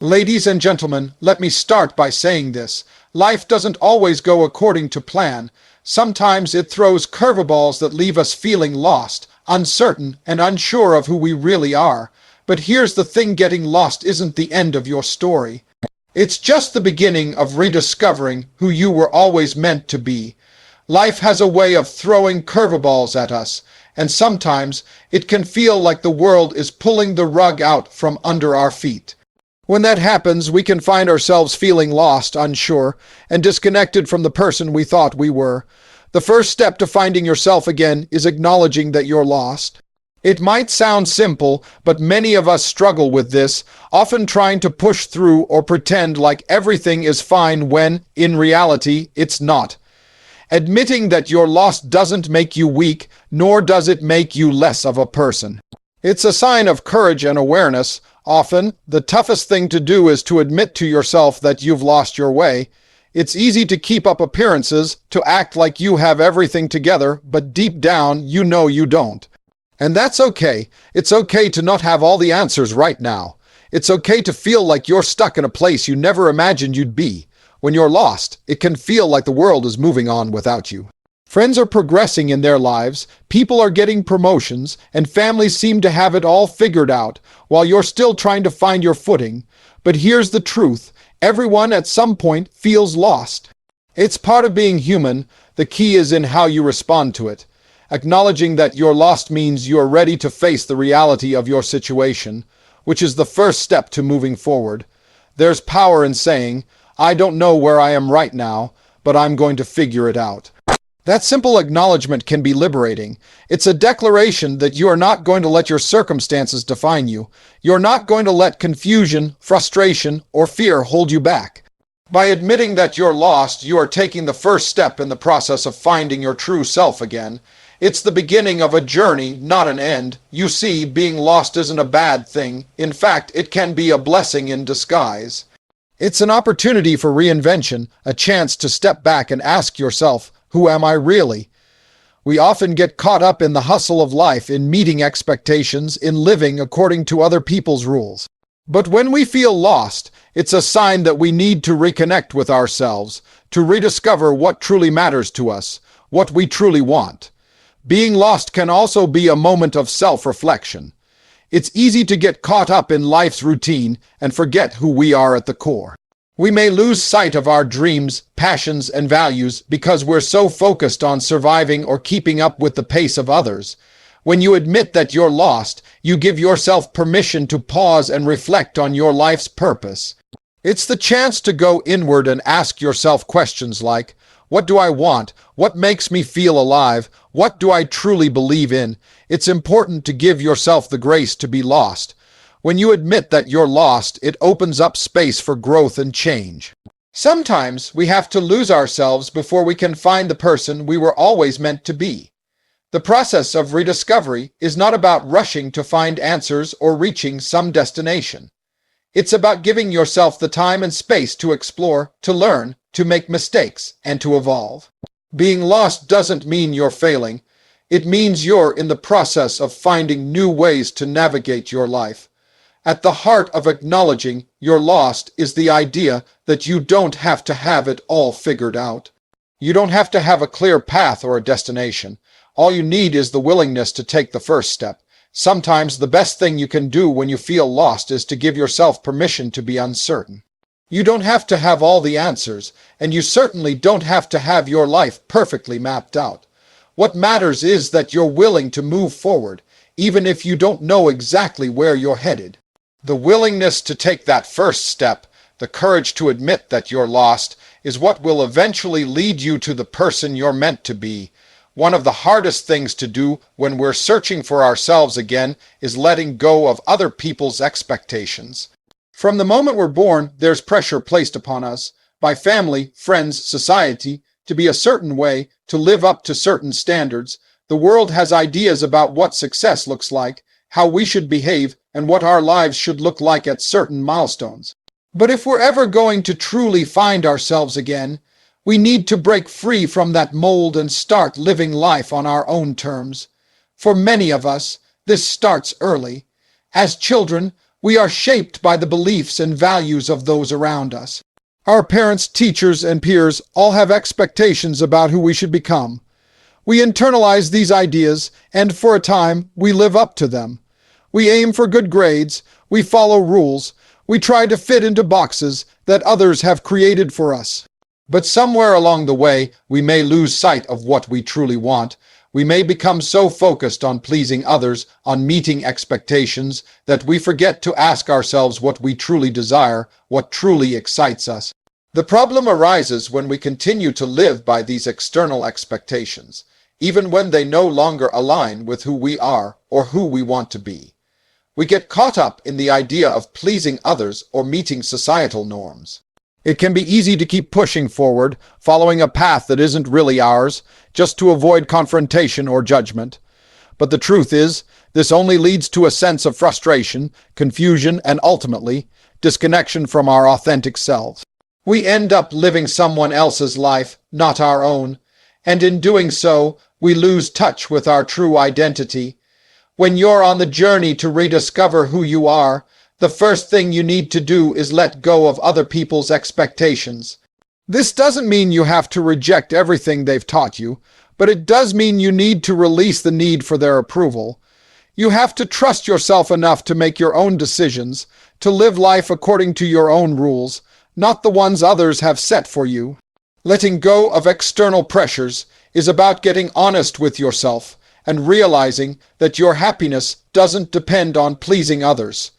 Ladies and gentlemen, let me start by saying this. Life doesn't always go according to plan. Sometimes it throws curveballs that leave us feeling lost, uncertain, and unsure of who we really are. But here's the thing, getting lost isn't the end of your story. It's just the beginning of rediscovering who you were always meant to be. Life has a way of throwing curveballs at us, and sometimes it can feel like the world is pulling the rug out from under our feet. When that happens, we can find ourselves feeling lost, unsure, and disconnected from the person we thought we were. The first step to finding yourself again is acknowledging that you're lost. It might sound simple, but many of us struggle with this, often trying to push through or pretend like everything is fine when, in reality, it's not. Admitting that you're lost doesn't make you weak, nor does it make you less of a person. It's a sign of courage and awareness. Often, the toughest thing to do is to admit to yourself that you've lost your way. It's easy to keep up appearances, to act like you have everything together, but deep down, you know you don't. And that's okay. It's okay to not have all the answers right now. It's okay to feel like you're stuck in a place you never imagined you'd be. When you're lost, it can feel like the world is moving on without you. Friends are progressing in their lives, people are getting promotions, and families seem to have it all figured out, while you're still trying to find your footing. But here's the truth. Everyone at some point feels lost. It's part of being human. The key is in how you respond to it. Acknowledging that you're lost means you're ready to face the reality of your situation, which is the first step to moving forward. There's power in saying, I don't know where I am right now, but I'm going to figure it out. That simple acknowledgement can be liberating. It's a declaration that you are not going to let your circumstances define you. You're not going to let confusion, frustration, or fear hold you back. By admitting that you're lost, you are taking the first step in the process of finding your true self again. It's the beginning of a journey, not an end. You see, being lost isn't a bad thing. In fact, it can be a blessing in disguise. It's an opportunity for reinvention, a chance to step back and ask yourself, who am I really? We often get caught up in the hustle of life, in meeting expectations, in living according to other people's rules. But when we feel lost, it's a sign that we need to reconnect with ourselves, to rediscover what truly matters to us, what we truly want. Being lost can also be a moment of self-reflection. It's easy to get caught up in life's routine and forget who we are at the core. We may lose sight of our dreams, passions, and values because we're so focused on surviving or keeping up with the pace of others. When you admit that you're lost, you give yourself permission to pause and reflect on your life's purpose. It's the chance to go inward and ask yourself questions like, what do I want? What makes me feel alive? What do I truly believe in? It's important to give yourself the grace to be lost. When you admit that you're lost, it opens up space for growth and change. Sometimes we have to lose ourselves before we can find the person we were always meant to be. The process of rediscovery is not about rushing to find answers or reaching some destination. It's about giving yourself the time and space to explore, to learn, to make mistakes, and to evolve. Being lost doesn't mean you're failing. It means you're in the process of finding new ways to navigate your life. At the heart of acknowledging you're lost is the idea that you don't have to have it all figured out. You don't have to have a clear path or a destination. All you need is the willingness to take the first step. Sometimes the best thing you can do when you feel lost is to give yourself permission to be uncertain. You don't have to have all the answers, and you certainly don't have to have your life perfectly mapped out. What matters is that you're willing to move forward, even if you don't know exactly where you're headed. The willingness to take that first step, the courage to admit that you're lost, is what will eventually lead you to the person you're meant to be. One of the hardest things to do when we're searching for ourselves again is letting go of other people's expectations. From the moment we're born, there's pressure placed upon us by family, friends, society, to be a certain way, to live up to certain standards. The world has ideas about what success looks like, how we should behave, and what our lives should look like at certain milestones. But if we're ever going to truly find ourselves again, we need to break free from that mold and start living life on our own terms. For many of us, this starts early. As children, We are shaped by the beliefs and values of those around us. Our parents, teachers, and peers all have expectations about who we should become. We internalize these ideas, and for a time, we live up to them. We aim for good grades, we follow rules, we try to fit into boxes that others have created for us. But somewhere along the way, we may lose sight of what we truly want. We may become so focused on pleasing others, on meeting expectations, that we forget to ask ourselves what we truly desire, what truly excites us. The problem arises when we continue to live by these external expectations, even when they no longer align with who we are or who we want to be. We get caught up in the idea of pleasing others or meeting societal norms. It can be easy to keep pushing forward, following a path that isn't really ours, just to avoid confrontation or judgment. But the truth is, this only leads to a sense of frustration, confusion, and ultimately, disconnection from our authentic selves. We end up living someone else's life, not our own, and in doing so, we lose touch with our true identity. When you're on the journey to rediscover who you are, the first thing you need to do is let go of other people's expectations. This doesn't mean you have to reject everything they've taught you, but it does mean you need to release the need for their approval. You have to trust yourself enough to make your own decisions, to live life according to your own rules, not the ones others have set for you. Letting go of external pressures is about getting honest with yourself and realizing that your happiness doesn't depend on pleasing others.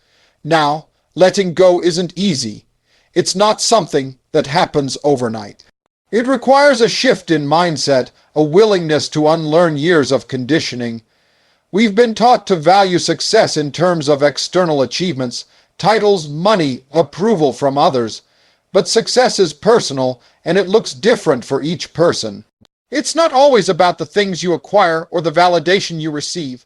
Now, letting go isn't easy. It's not something that happens overnight. It requires a shift in mindset, a willingness to unlearn years of conditioning. We've been taught to value success in terms of external achievements, titles, money, approval from others. But success is personal, and it looks different for each person. It's not always about the things you acquire or the validation you receive.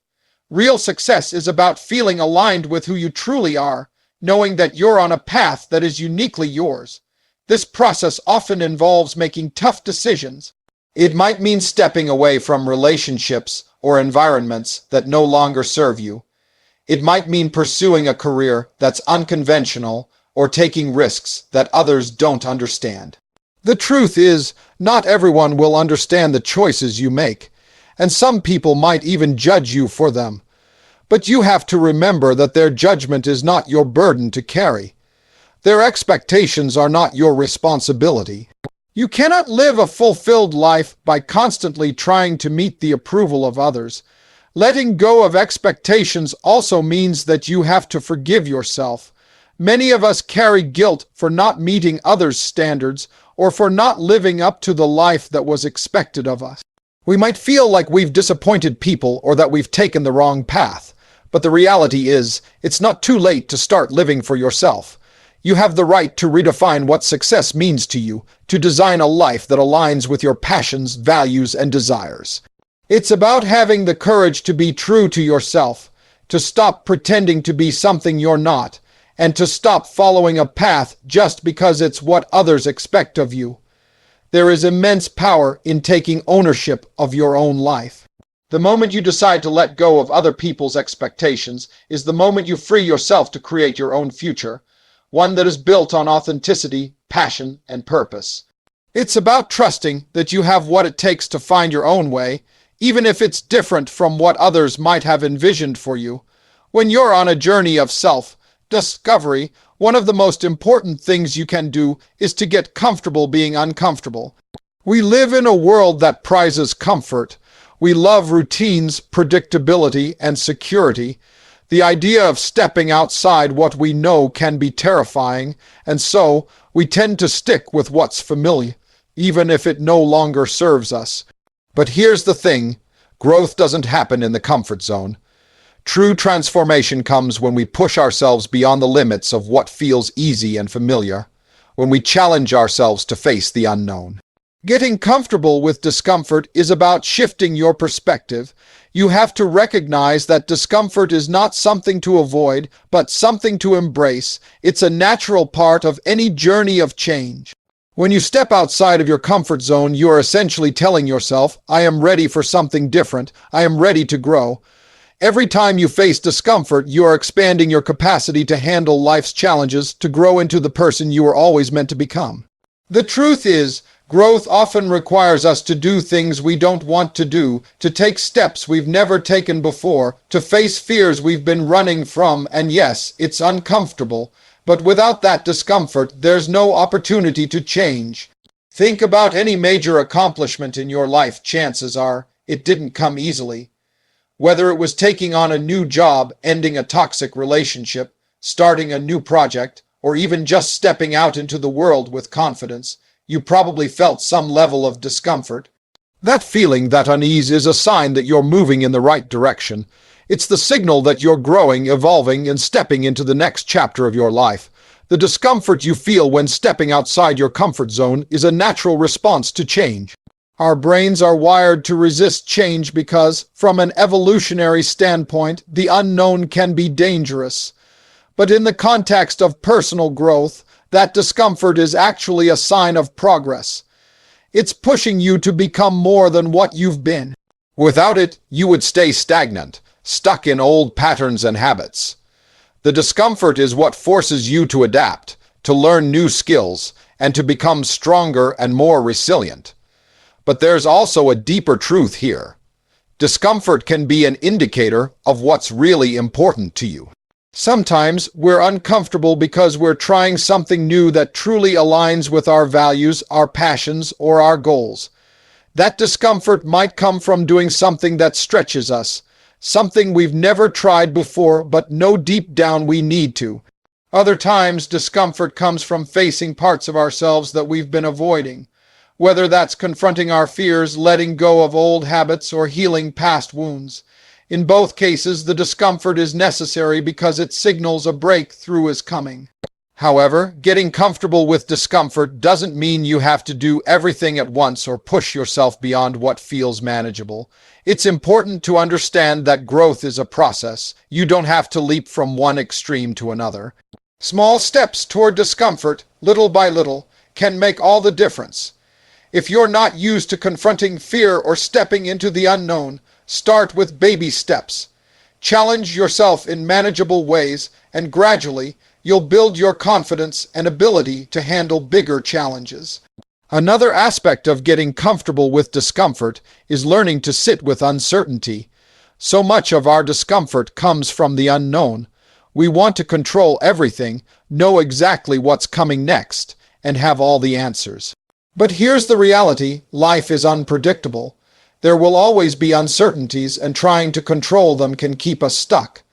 Real success is about feeling aligned with who you truly are, knowing that you're on a path that is uniquely yours. This process often involves making tough decisions. It might mean stepping away from relationships or environments that no longer serve you. It might mean pursuing a career that's unconventional or taking risks that others don't understand. The truth is, not everyone will understand the choices you make, and some people might even judge you for them. But you have to remember that their judgment is not your burden to carry. Their expectations are not your responsibility. You cannot live a fulfilled life by constantly trying to meet the approval of others. Letting go of expectations also means that you have to forgive yourself. Many of us carry guilt for not meeting others' standards or for not living up to the life that was expected of us. We might feel like we've disappointed people or that we've taken the wrong path, but the reality is, it's not too late to start living for yourself. You have the right to redefine what success means to you, to design a life that aligns with your passions, values, and desires. It's about having the courage to be true to yourself, to stop pretending to be something you're not, and to stop following a path just because it's what others expect of you. There is immense power in taking ownership of your own life. The moment you decide to let go of other people's expectations is the moment you free yourself to create your own future, one that is built on authenticity, passion, and purpose. It's about trusting that you have what it takes to find your own way, even if it's different from what others might have envisioned for you. When you're on a journey of self-discovery, one of the most important things you can do is to get comfortable being uncomfortable. We live in a world that prizes comfort. We love routines, predictability, and security. The idea of stepping outside what we know can be terrifying, and so we tend to stick with what's familiar, even if it no longer serves us. But here's the thing, growth doesn't happen in the comfort zone. True transformation comes when we push ourselves beyond the limits of what feels easy and familiar, when we challenge ourselves to face the unknown. Getting comfortable with discomfort is about shifting your perspective. You have to recognize that discomfort is not something to avoid, but something to embrace. It's a natural part of any journey of change. When you step outside of your comfort zone, you are essentially telling yourself, I am ready for something different. I am ready to grow. Every time you face discomfort, you are expanding your capacity to handle life's challenges, to grow into the person you were always meant to become. The truth is, growth often requires us to do things we don't want to do, to take steps we've never taken before, to face fears we've been running from, and yes, it's uncomfortable, but without that discomfort, there's no opportunity to change. Think about any major accomplishment in your life. Chances are it didn't come easily. Whether it was taking on a new job, ending a toxic relationship, starting a new project, or even just stepping out into the world with confidence, you probably felt some level of discomfort. That feeling, that unease, is a sign that you're moving in the right direction. It's the signal that you're growing, evolving, and stepping into the next chapter of your life. The discomfort you feel when stepping outside your comfort zone is a natural response to change. Our brains are wired to resist change because, from an evolutionary standpoint, the unknown can be dangerous. But in the context of personal growth, that discomfort is actually a sign of progress. It's pushing you to become more than what you've been. Without it, you would stay stagnant, stuck in old patterns and habits. The discomfort is what forces you to adapt, to learn new skills, and to become stronger and more resilient. But there's also a deeper truth here. Discomfort can be an indicator of what's really important to you. Sometimes we're uncomfortable because we're trying something new that truly aligns with our values, our passions, or our goals. That discomfort might come from doing something that stretches us, something we've never tried before but know deep down we need to. Other times, discomfort comes from facing parts of ourselves that we've been avoiding, whether that's confronting our fears, letting go of old habits, or healing past wounds. In both cases, the discomfort is necessary because it signals a breakthrough is coming. However, getting comfortable with discomfort doesn't mean you have to do everything at once or push yourself beyond what feels manageable. It's important to understand that growth is a process. You don't have to leap from one extreme to another. Small steps toward discomfort, little by little, can make all the difference. If you're not used to confronting fear or stepping into the unknown, start with baby steps. Challenge yourself in manageable ways, and gradually, you'll build your confidence and ability to handle bigger challenges. Another aspect of getting comfortable with discomfort is learning to sit with uncertainty. So much of our discomfort comes from the unknown. We want to control everything, know exactly what's coming next, and have all the answers. But here's the reality: life is unpredictable. There will always be uncertainties, and trying to control them can keep us stuck.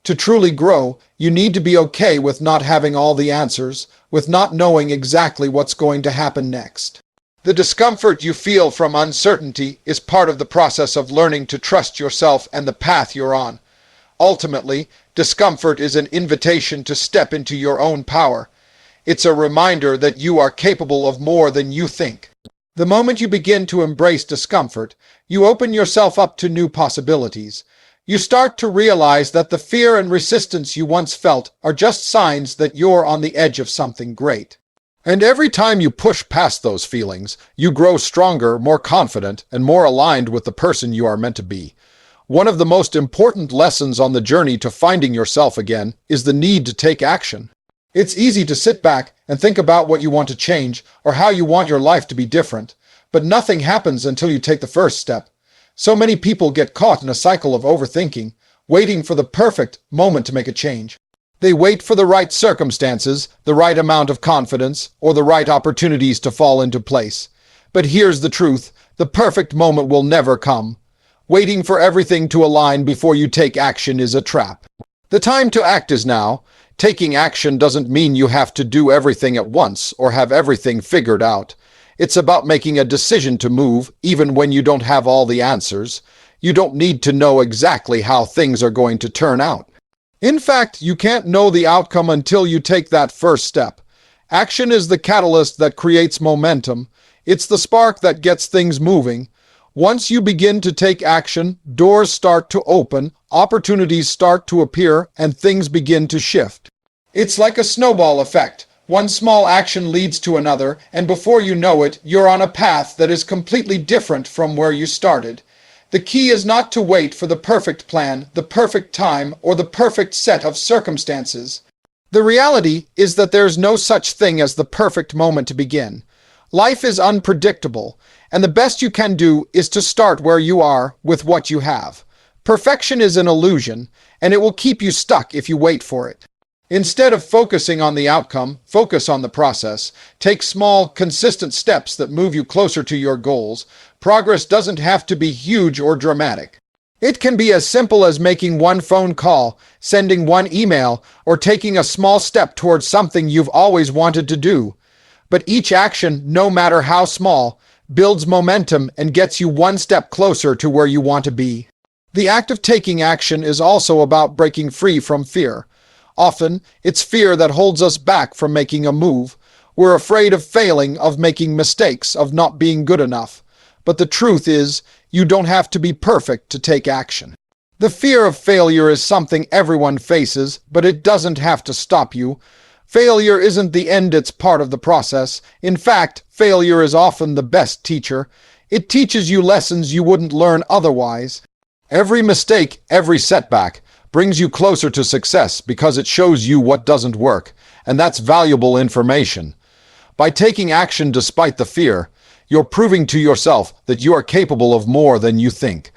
To truly grow, you need to be okay with not having all the answers, with not knowing exactly what's going to happen next. The discomfort you feel from uncertainty is part of the process of learning to trust yourself and the path you're on. Ultimately, discomfort is an invitation to step into your own power. It's a reminder that you are capable of more than you think. The moment you begin to embrace discomfort, you open yourself up to new possibilities. You start to realize that the fear and resistance you once felt are just signs that you're on the edge of something great. And every time you push past those feelings, you grow stronger, more confident, and more aligned with the person you are meant to be. One of the most important lessons on the journey to finding yourself again is the need to take action. It's easy to sit back and think about what you want to change or how you want your life to be different, but nothing happens until you take the first step. So many people get caught in a cycle of overthinking, waiting for the perfect moment to make a change. They wait for the right circumstances, the right amount of confidence, or the right opportunities to fall into place. But here's the truth: the perfect moment will never come. Waiting for everything to align before you take action is a trap. The time to act is now. Taking action doesn't mean you have to do everything at once or have everything figured out. It's about making a decision to move, even when you don't have all the answers. You don't need to know exactly how things are going to turn out. In fact, you can't know the outcome until you take that first step. Action is the catalyst that creates momentum. It's the spark that gets things moving. Once you begin to take action, doors start to open, opportunities start to appear, and things begin to shift. It's like a snowball effect. One small action leads to another, and before you know it, you're on a path that is completely different from where you started. The key is not to wait for the perfect plan, the perfect time, or the perfect set of circumstances. The reality is that there's no such thing as the perfect moment to begin. Life is unpredictable, and the best you can do is to start where you are with what you have. Perfection is an illusion, and it will keep you stuck if you wait for it. Instead of focusing on the outcome, focus on the process. Take small, consistent steps that move you closer to your goals. Progress doesn't have to be huge or dramatic. It can be as simple as making one phone call, sending one email, or taking a small step towards something you've always wanted to do. But each action, no matter how small, builds momentum and gets you one step closer to where you want to be. The act of taking action is also about breaking free from fear. Often, it's fear that holds us back from making a move. We're afraid of failing, of making mistakes, of not being good enough. But the truth is, you don't have to be perfect to take action. The fear of failure is something everyone faces, but it doesn't have to stop you. Failure isn't the end, it's part of the process. In fact, failure is often the best teacher. It teaches you lessons you wouldn't learn otherwise. Every mistake, every setback, brings you closer to success because it shows you what doesn't work, and that's valuable information. By taking action despite the fear, you're proving to yourself that you are capable of more than you think.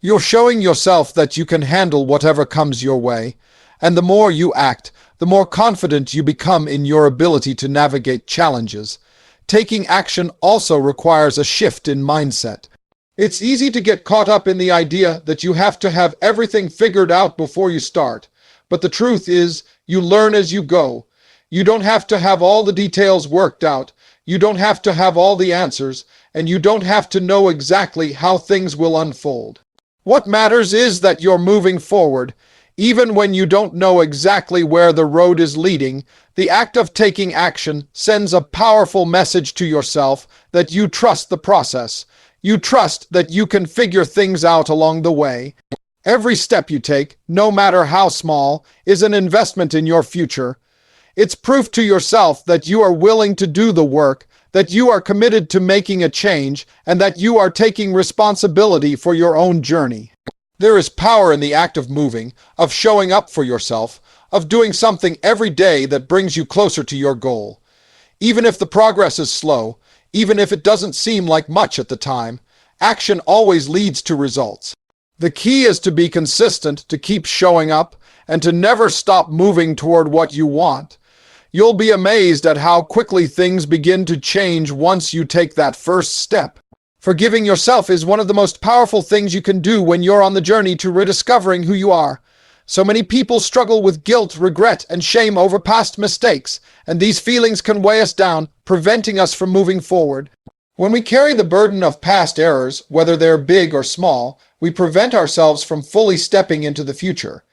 You're showing yourself that you can handle whatever comes your way, and the more you act, the more confident you become in your ability to navigate challenges. Taking action also requires a shift in mindset. It's easy to get caught up in the idea that you have to have everything figured out before you start. But the truth is, you learn as you go. You don't have to have all the details worked out. You don't have to have all the answers. And you don't have to know exactly how things will unfold. What matters is that you're moving forward. Even when you don't know exactly where the road is leading, the act of taking action sends a powerful message to yourself that you trust the process. You trust that you can figure things out along the way. Every step you take, no matter how small, is an investment in your future. It's proof to yourself that you are willing to do the work, that you are committed to making a change, and that you are taking responsibility for your own journey. There is power in the act of moving, of showing up for yourself, of doing something every day that brings you closer to your goal. Even if the progress is slow, even if it doesn't seem like much at the time, action always leads to results. The key is to be consistent, to keep showing up, and to never stop moving toward what you want. You'll be amazed at how quickly things begin to change once you take that first step. Forgiving yourself is one of the most powerful things you can do when you're on the journey to rediscovering who you are. So many people struggle with guilt, regret, and shame over past mistakes, and these feelings can weigh us down, preventing us from moving forward. When we carry the burden of past errors, whether they're big or small, we prevent ourselves from fully stepping into the future.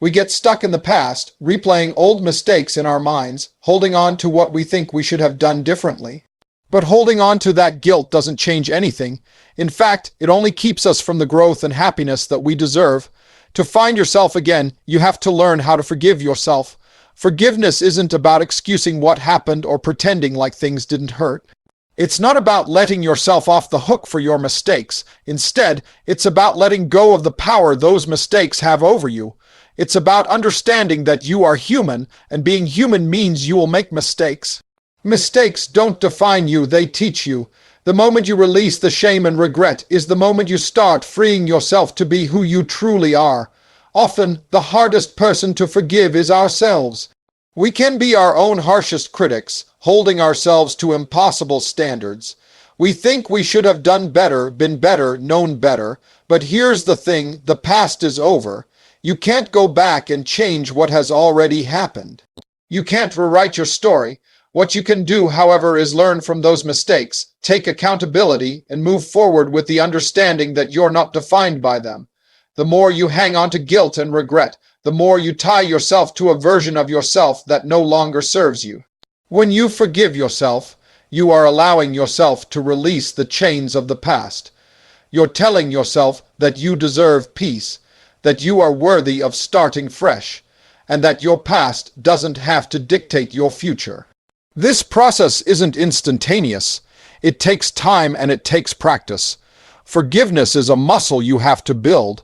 We get stuck in the past, replaying old mistakes in our minds, holding on to what we think we should have done differently. But holding on to that guilt doesn't change anything. In fact, it only keeps us from the growth and happiness that we deserve. To find yourself again, you have to learn how to forgive yourself. Forgiveness isn't about excusing what happened or pretending like things didn't hurt. It's not about letting yourself off the hook for your mistakes. Instead, it's about letting go of the power those mistakes have over you. It's about understanding that you are human, and being human means you will make mistakes. Mistakes don't define you, they teach you. The moment you release the shame and regret is the moment you start freeing yourself to be who you truly are. Often, the hardest person to forgive is ourselves. We can be our own harshest critics, holding ourselves to impossible standards. We think we should have done better, been better, known better. But here's the thing, the past is over. You can't go back and change what has already happened. You can't rewrite your story. What you can do, however, is learn from those mistakes, take accountability, and move forward with the understanding that you're not defined by them. The more you hang on to guilt and regret, the more you tie yourself to a version of yourself that no longer serves you. When you forgive yourself, you are allowing yourself to release the chains of the past. You're telling yourself that you deserve peace, that you are worthy of starting fresh, and that your past doesn't have to dictate your future. This process isn't instantaneous. It takes time and it takes practice. Forgiveness is a muscle you have to build.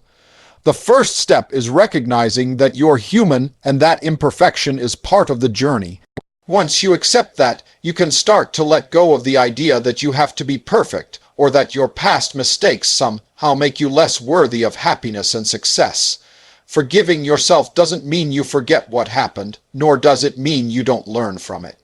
The first step is recognizing that you're human and that imperfection is part of the journey. Once you accept that, you can start to let go of the idea that you have to be perfect or that your past mistakes somehow make you less worthy of happiness and success. Forgiving yourself doesn't mean you forget what happened, nor does it mean you don't learn from it.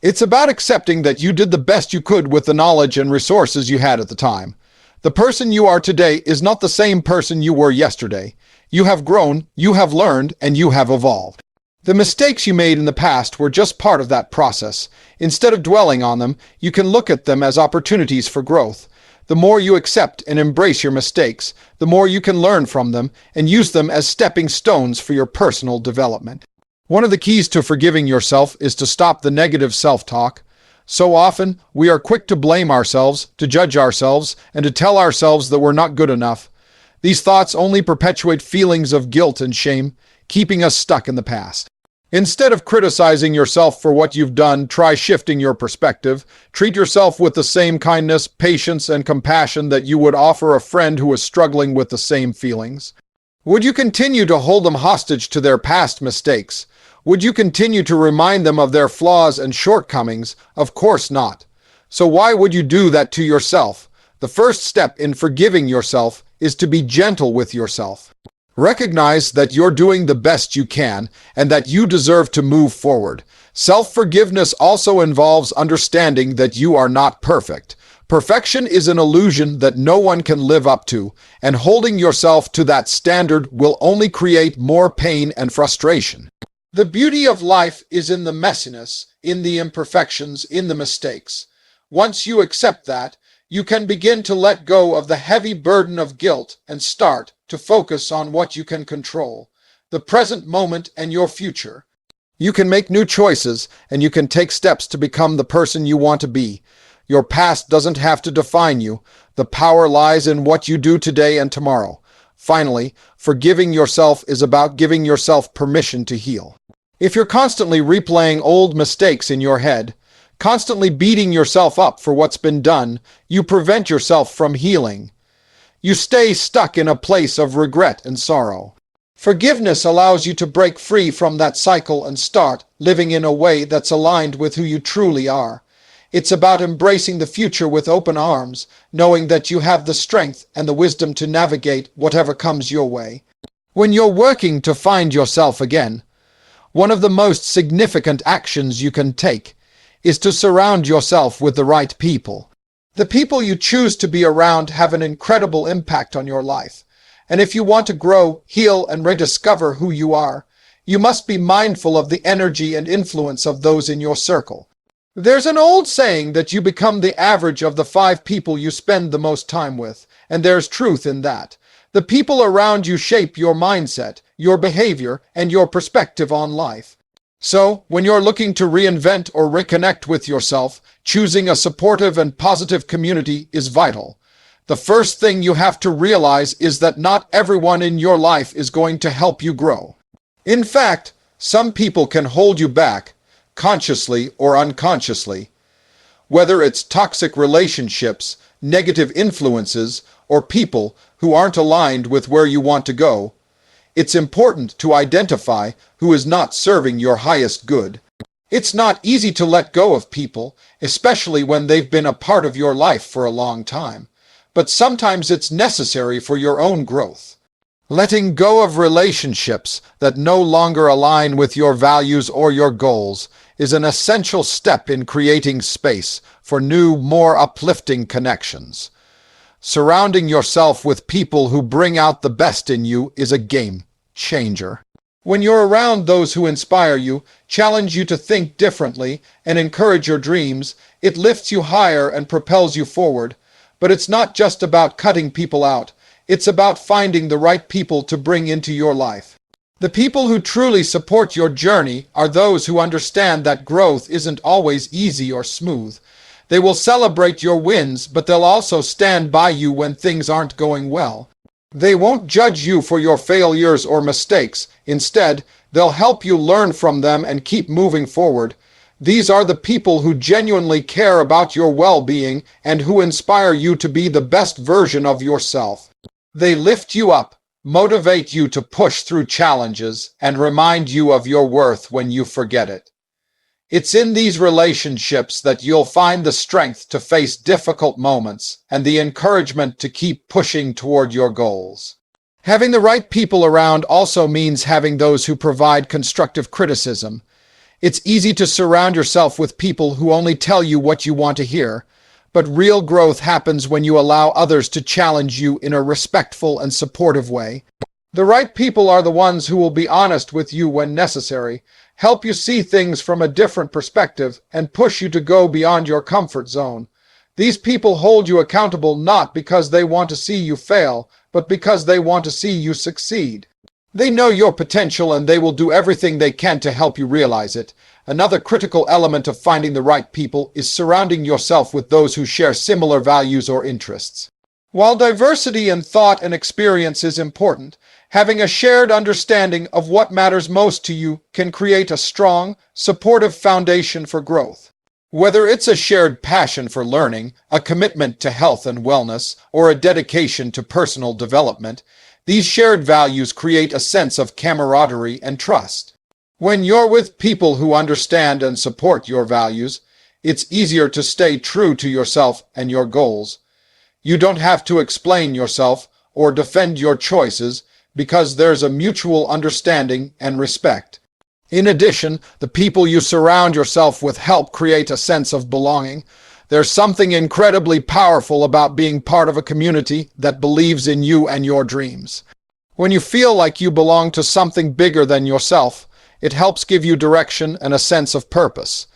It's about accepting that you did the best you could with the knowledge and resources you had at the time. The person you are today is not the same person you were yesterday. You have grown, you have learned, and you have evolved. The mistakes you made in the past were just part of that process. Instead of dwelling on them, you can look at them as opportunities for growth. The more you accept and embrace your mistakes, the more you can learn from them and use them as stepping stones for your personal development. One of the keys to forgiving yourself is to stop the negative self-talk. So often, we are quick to blame ourselves, to judge ourselves, and to tell ourselves that we're not good enough. These thoughts only perpetuate feelings of guilt and shame, keeping us stuck in the past. Instead of criticizing yourself for what you've done, try shifting your perspective. Treat yourself with the same kindness, patience, and compassion that you would offer a friend who is struggling with the same feelings. Would you continue to hold them hostage to their past mistakes? Would you continue to remind them of their flaws and shortcomings? Of course not. So why would you do that to yourself? The first step in forgiving yourself is to be gentle with yourself. Recognize that you're doing the best you can and that you deserve to move forward. Self-forgiveness also involves understanding that you are not perfect. Perfection is an illusion that no one can live up to, and holding yourself to that standard will only create more pain and frustration. The beauty of life is in the messiness, in the imperfections, in the mistakes. Once you accept that, you can begin to let go of the heavy burden of guilt and start to focus on what you can control, the present moment and your future. You can make new choices, and you can take steps to become the person you want to be. Your past doesn't have to define you. The power lies in what you do today and tomorrow. Finally, forgiving yourself is about giving yourself permission to heal. If you're constantly replaying old mistakes in your head, constantly beating yourself up for what's been done, you prevent yourself from healing. You stay stuck in a place of regret and sorrow. Forgiveness allows you to break free from that cycle and start living in a way that's aligned with who you truly are. It's about embracing the future with open arms, knowing that you have the strength and the wisdom to navigate whatever comes your way. When you're working to find yourself again, one of the most significant actions you can take is to surround yourself with the right people. The people you choose to be around have an incredible impact on your life. And if you want to grow, heal, and rediscover who you are, you must be mindful of the energy and influence of those in your circle. There's an old saying that you become the average of the 5 people you spend the most time with, and there's truth in that. The people around you shape your mindset, your behavior, and your perspective on life. So, when you're looking to reinvent or reconnect with yourself, choosing a supportive and positive community is vital. The first thing you have to realize is that not everyone in your life is going to help you grow. In fact, some people can hold you back, consciously or unconsciously. Whether it's toxic relationships, negative influences, or people who aren't aligned with where you want to go, it's important to identify who is not serving your highest good. It's not easy to let go of people, especially when they've been a part of your life for a long time. But sometimes it's necessary for your own growth. Letting go of relationships that no longer align with your values or your goals is an essential step in creating space for new, more uplifting connections. Surrounding yourself with people who bring out the best in you is a game changer. When you're around those who inspire you, challenge you to think differently, and encourage your dreams, it lifts you higher and propels you forward. But it's not just about cutting people out. It's about finding the right people to bring into your life. The people who truly support your journey are those who understand that growth isn't always easy or smooth. They will celebrate your wins, but they'll also stand by you when things aren't going well. They won't judge you for your failures or mistakes. Instead, they'll help you learn from them and keep moving forward. These are the people who genuinely care about your well-being and who inspire you to be the best version of yourself. They lift you up, motivate you to push through challenges, and remind you of your worth when you forget it. It's in these relationships that you'll find the strength to face difficult moments and the encouragement to keep pushing toward your goals. Having the right people around also means having those who provide constructive criticism. It's easy to surround yourself with people who only tell you what you want to hear, but real growth happens when you allow others to challenge you in a respectful and supportive way. The right people are the ones who will be honest with you when necessary, help you see things from a different perspective, and push you to go beyond your comfort zone. These people hold you accountable not because they want to see you fail, but because they want to see you succeed. They know your potential and they will do everything they can to help you realize it. Another critical element of finding the right people is surrounding yourself with those who share similar values or interests. While diversity in thought and experience is important, having a shared understanding of what matters most to you can create a strong, supportive foundation for growth. Whether it's a shared passion for learning, a commitment to health and wellness, or a dedication to personal development, these shared values create a sense of camaraderie and trust. When you're with people who understand and support your values, it's easier to stay true to yourself and your goals. You don't have to explain yourself or defend your choices because there's a mutual understanding and respect. In addition, the people you surround yourself with help create a sense of belonging. There's something incredibly powerful about being part of a community that believes in you and your dreams. When you feel like you belong to something bigger than yourself, it helps give you direction and a sense of purpose.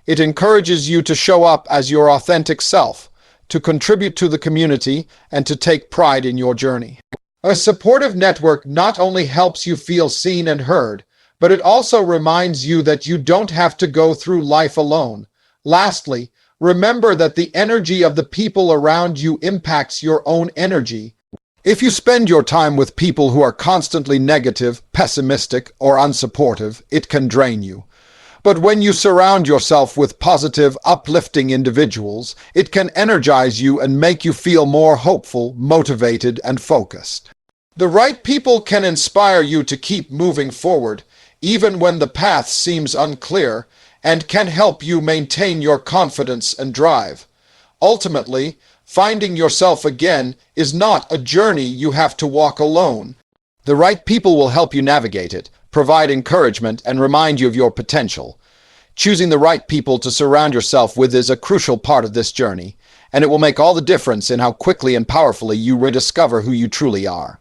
It encourages you to show up as your authentic self, to contribute to the community, and to take pride in your journey. A supportive network not only helps you feel seen and heard, but it also reminds you that you don't have to go through life alone. Lastly, remember that the energy of the people around you impacts your own energy. If you spend your time with people who are constantly negative, pessimistic, or unsupportive, it can drain you. But when you surround yourself with positive, uplifting individuals, it can energize you and make you feel more hopeful, motivated, and focused. The right people can inspire you to keep moving forward, even when the path seems unclear, and can help you maintain your confidence and drive. Ultimately, finding yourself again is not a journey you have to walk alone. The right people will help you navigate it, provide encouragement, and remind you of your potential. Choosing the right people to surround yourself with is a crucial part of this journey, and it will make all the difference in how quickly and powerfully you rediscover who you truly are.